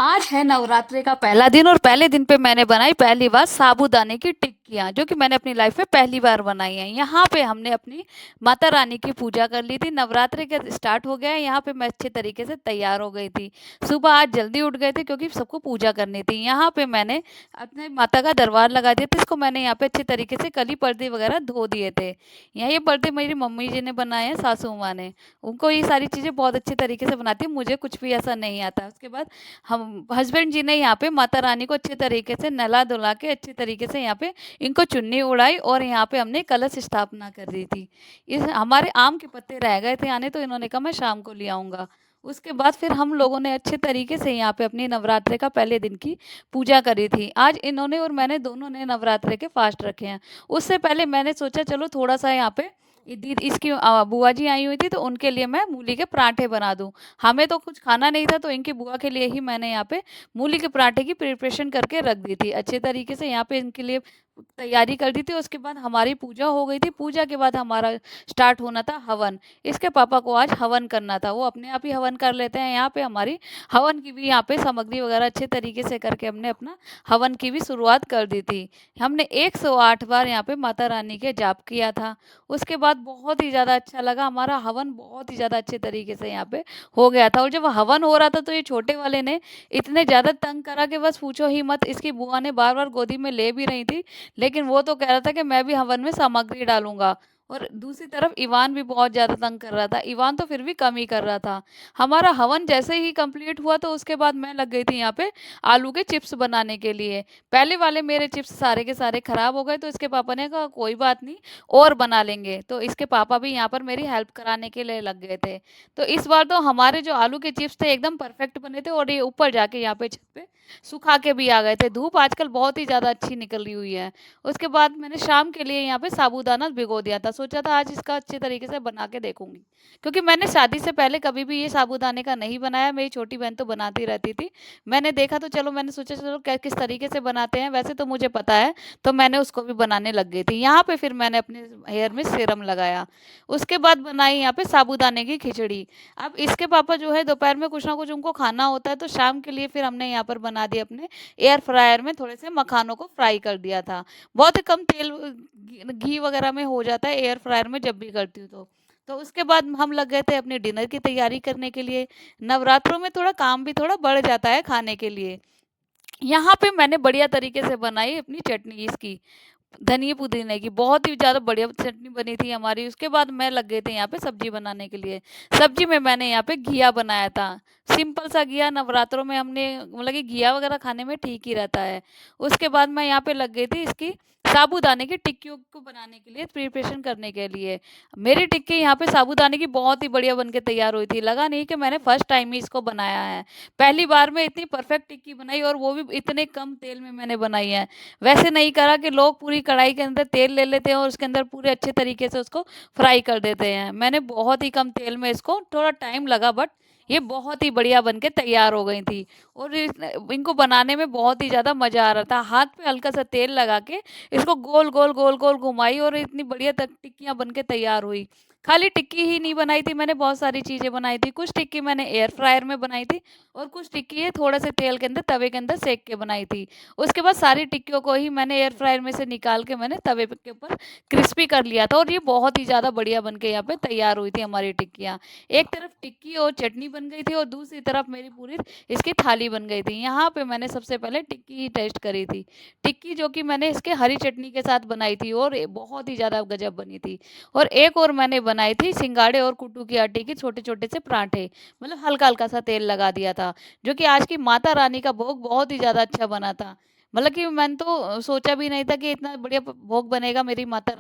आज है नवरात्रि का पहला दिन और पहले दिन पे मैंने बनाई पहली बार साबूदाने की टिक्कियाँ, जो कि मैंने अपनी लाइफ में पहली बार बनाई हैं। यहाँ पे हमने अपनी माता रानी की पूजा कर ली थी। नवरात्रि का स्टार्ट हो गया है, यहाँ पे मैं अच्छे तरीके से तैयार हो गई थी। सुबह आज जल्दी उठ गए थे क्योंकि सबको पूजा करनी थी। यहाँ पे मैंने अपने माता का दरबार लगा दिया था। इसको मैंने यहाँ पे अच्छे तरीके से कली पर्दे वगैरह धो दिए थे। यहाँ ये पर्दे मेरी मम्मी जी ने बनाए हैं, सासू माँ ने। उनको ये सारी चीज़ें बहुत अच्छे तरीके से बनाती है, मुझे कुछ भी ऐसा नहीं आता। उसके बाद हम हस्बैंड जी ने यहाँ पे माता रानी को अच्छे तरीके से नहला धुला के अच्छे तरीके से यहाँ पे इनको चुन्नी उड़ाई और यहाँ पे हमने कलश स्थापना कर दी थी। इस हमारे आम के पत्ते रह गए थे आने, तो इन्होंने कहा मैं शाम को ले आऊँगा। उसके बाद फिर हम लोगों ने अच्छे तरीके से यहाँ पे अपनी नवरात्रे का पहले दिन की पूजा करी थी। आज इन्होंने और मैंने दोनों ने नवरात्रे के फास्ट रखे हैं। उससे पहले मैंने सोचा चलो थोड़ा सा यहाँ पे इसकी बुआ जी आई हुई थी, तो उनके लिए मैं मूली के पराठे बना दूं। हमें तो कुछ खाना नहीं था, तो इनकी बुआ के लिए ही मैंने यहाँ पे मूली के पराठे की प्रिपरेशन करके रख दी थी। अच्छे तरीके से यहाँ पे इनके लिए तैयारी कर दी थी। उसके बाद हमारी पूजा हो गई थी। पूजा के बाद हमारा स्टार्ट होना था हवन। इसके पापा को आज हवन करना था, वो अपने आप ही हवन कर लेते हैं। यहाँ पे हमारी हवन की भी यहाँ पे सामग्री वगैरह अच्छे तरीके से करके हमने अपना हवन की भी शुरुआत कर दी थी। हमने 108 बार यहाँ पे माता रानी के जाप किया था। उसके बाद बहुत ही ज़्यादा अच्छा लगा, हमारा हवन बहुत ही ज़्यादा अच्छे तरीके से यहाँ पे हो गया था। और जब हवन हो रहा था तो ये छोटे वाले ने इतने ज़्यादा तंग करा कि बस पूछो ही मत। इसकी बुआ ने बार बार गोदी में ले भी रही थी, लेकिन वो तो कह रहा था कि मैं भी हवन में सामग्री डालूंगा। और दूसरी तरफ इवान भी बहुत ज़्यादा तंग कर रहा था। इवान तो फिर भी कम ही कर रहा था। हमारा हवन जैसे ही कंप्लीट हुआ, तो उसके बाद मैं लग गई थी यहाँ पे आलू के चिप्स बनाने के लिए। पहले वाले मेरे चिप्स सारे के सारे खराब हो गए, तो इसके पापा ने कहा कोई बात नहीं, और बना लेंगे। तो इसके पापा भी यहाँ पर मेरी हेल्प कराने के लिए लग गए थे। तो इस बार तो हमारे जो आलू के चिप्स थे एकदम परफेक्ट बने थे, और ये ऊपर जाके यहाँ पे छत पे सुखा के भी आ गए थे। धूप आजकल बहुत ही ज़्यादा अच्छी निकली हुई है। उसके बाद मैंने शाम के लिए यहाँ पे साबूदाना भिगो दिया था। सोचा था आज इसका अच्छे तरीके से बना के देखूंगी, क्योंकि मैंने शादी से पहले कभी भी ये साबूदाने का नहीं बनाया। मेरी छोटी बहन तो बनाती रहती थी, मैंने देखा तो चलो मैंने सोचा चलो किस तरीके से बनाते हैं, वैसे तो मुझे पता है, तो मैंने उसको भी बनाने लग गई थी। यहाँ पे फिर मैंने अपने हेयर में सीरम लगाया। उसके बाद बनाई यहाँ पे साबूदाने की खिचड़ी। अब इसके पापा जो है दोपहर में कुछ ना कुछ उनको खाना होता है, तो शाम के लिए फिर हमने यहाँ पर बना दिया अपने एयर फ्रायर में, थोड़े से मखानों को फ्राई कर दिया था। बहुत ही कम तेल घी वगैरह में हो जाता है एयर फ्रायर में जब भी करती हूँ तो उसके बाद हम लग गए थे अपने डिनर की तैयारी करने के लिए। नवरात्रों में थोड़ा काम भी थोड़ा बढ़ जाता है खाने के लिए। यहाँ पे मैंने बढ़िया तरीके से बनाई अपनी चटनी, इसकी धनिया पुदीने की बहुत ही ज़्यादा बढ़िया चटनी बनी थी हमारी। उसके बाद मैं लग गए थे यहाँ पे सब्जी बनाने के लिए। सब्जी में मैंने यहाँ पे घिया बनाया था। सिंपल सा घिया, नवरात्रों में हमने मतलब कि घिया वगैरह खाने में ठीक ही रहता है। उसके बाद मैं यहाँ पे लग गई थी इसकी साबूदाने की टिक्कियों को बनाने के लिए, प्रिपरेशन करने के लिए। मेरी टिक्की यहाँ पे साबूदाने की बहुत ही बढ़िया बन के तैयार हुई थी। लगा नहीं कि मैंने फर्स्ट टाइम ही इसको बनाया है। पहली बार में इतनी परफेक्ट टिक्की बनाई, और वो भी इतने कम तेल में मैंने बनाई है। वैसे नहीं करा कि लोग पूरी कढ़ाई के अंदर तेल ले लेते हैं और उसके अंदर पूरे अच्छे तरीके से उसको फ्राई कर देते हैं। मैंने बहुत ही कम तेल में इसको, थोड़ा टाइम लगा बट ये बहुत ही बढ़िया बन के तैयार हो गई थी। और इनको बनाने में बहुत ही ज़्यादा मज़ा आ रहा था। हाथ पे हल्का सा तेल लगा के इसको गोल गोल गोल गोल घुमाई, और इतनी बढ़िया तक टिक्कियाँ बन के तैयार हुई। खाली टिक्की ही नहीं बनाई थी मैंने, बहुत सारी चीज़ें बनाई थी। कुछ टिक्की मैंने एयर फ्रायर में बनाई थी, और कुछ टिक्की है थोड़े से तेल के अंदर तवे के अंदर सेक के बनाई थी। उसके बाद सारी टिक्कियों को ही मैंने एयर फ्रायर में से निकाल के मैंने तवे के ऊपर क्रिस्पी कर लिया था, और ये बहुत ही ज़्यादा बढ़िया बन के यहाँ पे तैयार हुई थी हमारी टिक्कियाँ। एक तरफ टिक्की और चटनी बन गई थी, और दूसरी तरफ मेरी पूरी इसकी थाली बन गई थी। यहाँ पे मैंने सबसे पहले टिक्की ही टेस्ट करी थी। टिक्की जो कि मैंने इसके हरी चटनी के साथ बनाई थी, और बहुत ही ज़्यादा गजब बनी थी। और एक और मैंने बनाई थी सिंगाड़े और कुट्टू की आटे के छोटे छोटे से पराठे, मतलब हल्का हल्का सा तेल लगा दिया था, जो कि आज की माता रानी का भोग बहुत ही ज़्यादा अच्छा बना था। मतलब कि मैंने तो सोचा भी नहीं था कि इतना बढ़िया भोग बनेगा मेरी माता रानी